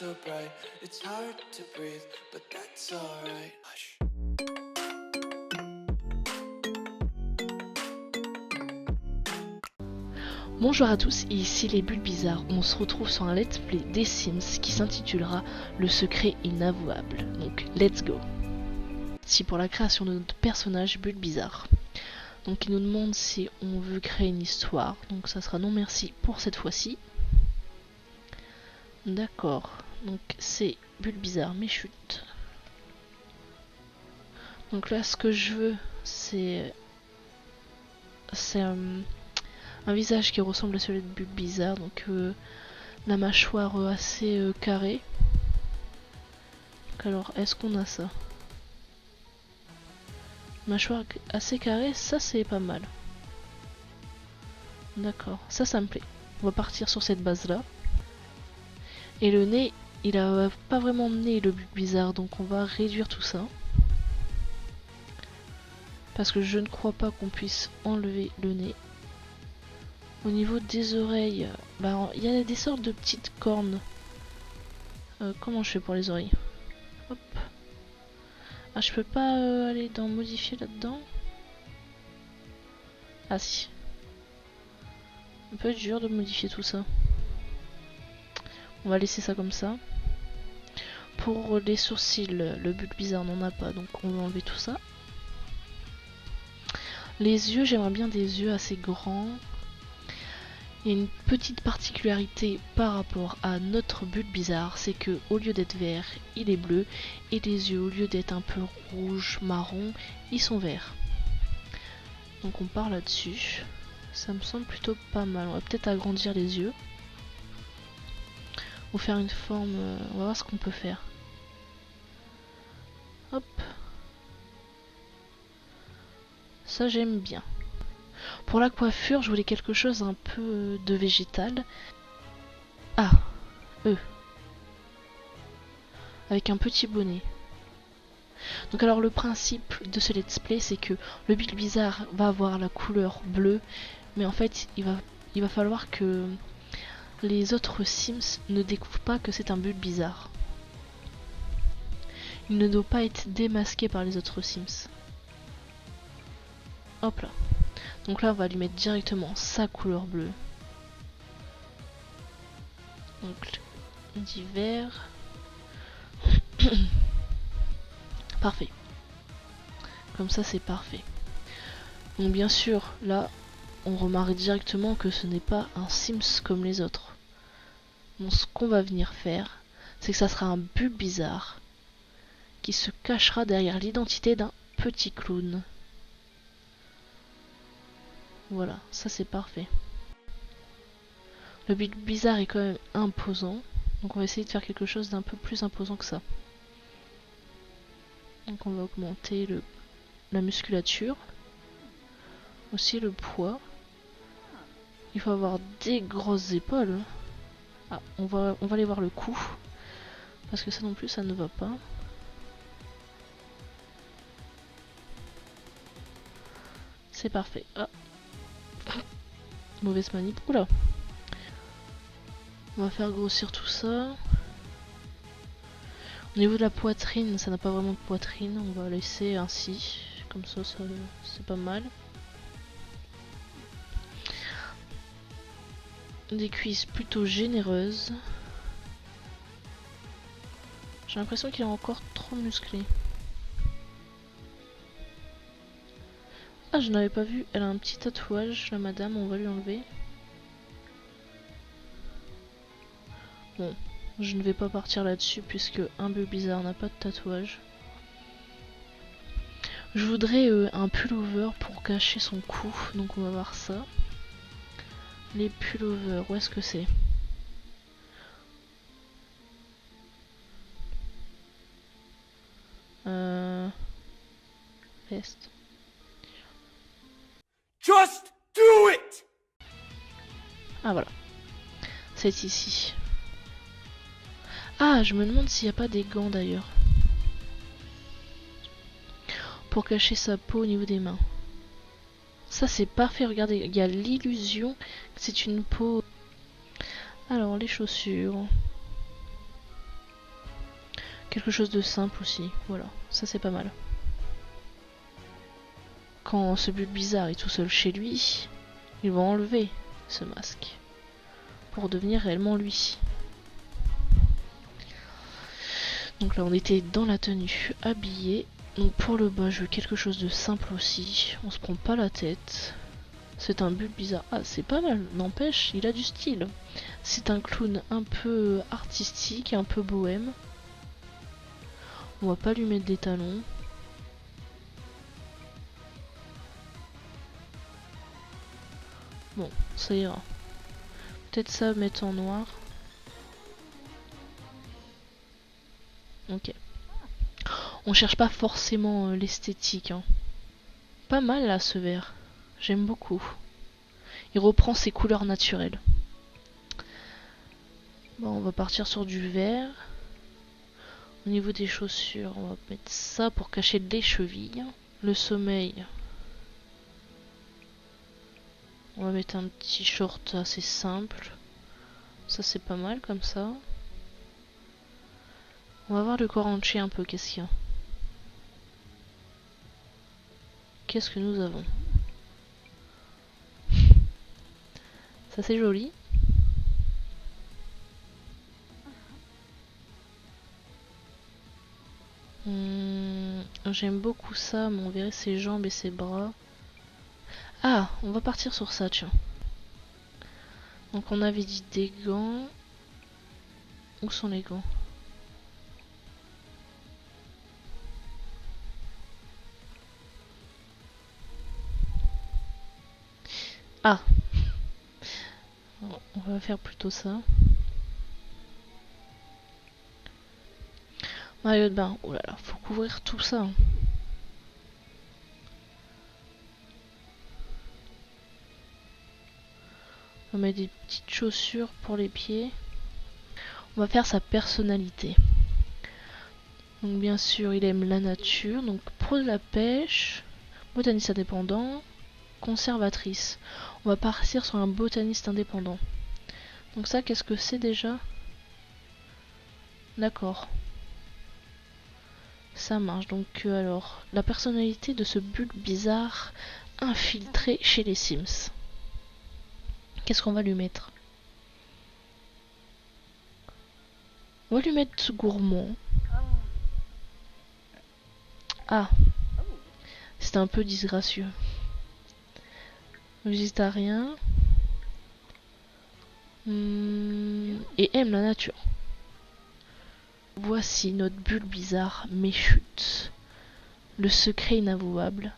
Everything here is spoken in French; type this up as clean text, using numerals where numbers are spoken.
so bright, it's hard to breathe, but that's alright. Hush. Bonjour à tous, ici les Bulles Bizarres. On se retrouve sur un let's play des Sims qui s'intitulera Le secret inavouable. Donc let's go. Si pour la création de notre personnage Bulles Bizarre. Donc il nous demande si on veut créer une histoire. Donc ça sera non merci pour cette fois-ci. D'accord. Donc c'est Bulles Bizarre mes chutes. Donc là ce que je veux c'est un visage qui ressemble à celui de Bulles Bizarre, donc la mâchoire assez carrée. Donc alors, est-ce qu'on a ça? Mâchoire assez carrée, ça c'est pas mal. D'accord, ça me plaît. On va partir sur cette base-là. Et le nez, il a pas vraiment de nez le Bulles Bizarre, donc on va réduire tout ça. Parce que je ne crois pas qu'on puisse enlever le nez. Au niveau des oreilles, bah il y a des sortes de petites cornes. Comment je fais pour les oreilles? Hop. Ah, je peux pas aller dans modifier là-dedans? Ah si. Un peu dur de modifier tout ça. On va laisser ça comme ça. Pour les sourcils, le Bulles Bizarre n'en a pas, donc on va enlever tout ça. Les yeux, j'aimerais bien des yeux assez grands. Il y a une petite particularité par rapport à notre Bulles Bizarre, c'est que au lieu d'être vert, il est bleu, et les yeux, au lieu d'être un peu rouge, marron, ils sont verts. Donc on part là-dessus. Ça me semble plutôt pas mal. On va peut-être agrandir les yeux. Ou faire une forme... on va voir ce qu'on peut faire. Hop. Ça j'aime bien. Pour la coiffure, je voulais quelque chose un peu de végétal. Ah, avec un petit bonnet. Donc alors le principe de ce let's play, c'est que le Bulles Bizarre va avoir la couleur bleue, mais en fait il va falloir que les autres Sims ne découvrent pas que c'est un Bulles Bizarre. Il ne doit pas être démasqué par les autres Sims. Hop là. Donc là on va lui mettre directement sa couleur bleue. Donc dit vert. Parfait. Comme ça c'est parfait. Donc bien sûr là on remarque directement que ce n'est pas un Sims comme les autres. Donc ce qu'on va venir faire, c'est que ça sera un Bulles Bizarre qui se cachera derrière l'identité d'un petit clown. Voilà, ça c'est parfait. Le Bulles Bizarre est quand même imposant, donc on va essayer de faire quelque chose d'un peu plus imposant que ça. Donc on va augmenter la musculature, aussi le poids. Il faut avoir des grosses épaules. Ah, on va aller voir le cou, parce que ça non plus ça ne va pas. C'est parfait. Ah. Mauvaise manip. Oula. On va faire grossir tout ça. Au niveau de la poitrine, ça n'a pas vraiment de poitrine. On va laisser ainsi. Comme ça c'est pas mal. Des cuisses plutôt généreuses. J'ai l'impression qu'il est encore trop musclé. Ah, je n'avais pas vu. Elle a un petit tatouage, la madame. On va lui enlever. Bon, je ne vais pas partir là-dessus puisque un Bulles Bizarre n'a pas de tatouage. Je voudrais un pullover pour cacher son cou, donc on va voir ça. Les pullovers, où est-ce que c'est? Veste. Just do it! Ah voilà. C'est ici. Ah, je me demande s'il n'y a pas des gants d'ailleurs. Pour cacher sa peau au niveau des mains. Ça c'est parfait, regardez, il y a l'illusion que c'est une peau. Alors les chaussures. Quelque chose de simple aussi, voilà, ça c'est pas mal. Quand ce Bulle Bizarre est tout seul chez lui, il va enlever ce masque pour devenir réellement lui. Donc là on était dans la tenue habillée. Donc pour le bas je veux quelque chose de simple aussi. On se prend pas la tête. C'est un Bulle Bizarre. Ah c'est pas mal, n'empêche il a du style. C'est un clown un peu artistique, un peu bohème. On va pas lui mettre des talons. Bon, ça ira. Peut-être ça mettre en noir. Ok. On cherche pas forcément l'esthétique. Hein. Pas mal là ce vert. J'aime beaucoup. Il reprend ses couleurs naturelles. Bon, on va partir sur du vert. Au niveau des chaussures, on va mettre ça pour cacher les chevilles. Le sommeil. On va mettre un petit short assez simple. Ça c'est pas mal comme ça. On va voir le corps entier un peu, qu'est-ce qu'il y a. Qu'est-ce que nous avons? Ça c'est joli. J'aime beaucoup ça, mais on verrait ses jambes et ses bras. Ah, on va partir sur ça, tiens. Donc on avait dit des gants. Où sont les gants? Ah, on va faire plutôt ça. Maillot de bain. Oh là là, faut couvrir tout ça. Hein. On met des petites chaussures pour les pieds. On va faire sa personnalité. Donc bien sûr, il aime la nature. Donc pro de la pêche, botaniste indépendant, conservatrice. On va partir sur un botaniste indépendant. Donc ça, qu'est-ce que c'est déjà? D'accord. Ça marche. Donc alors, la personnalité de ce Bulle Bizarre infiltré chez les Sims. Qu'est-ce qu'on va lui mettre? On va lui mettre gourmand. Ah, c'est un peu disgracieux. Végétarien. Et aime la nature. Voici notre Bulle Bizarre méchute. Le secret inavouable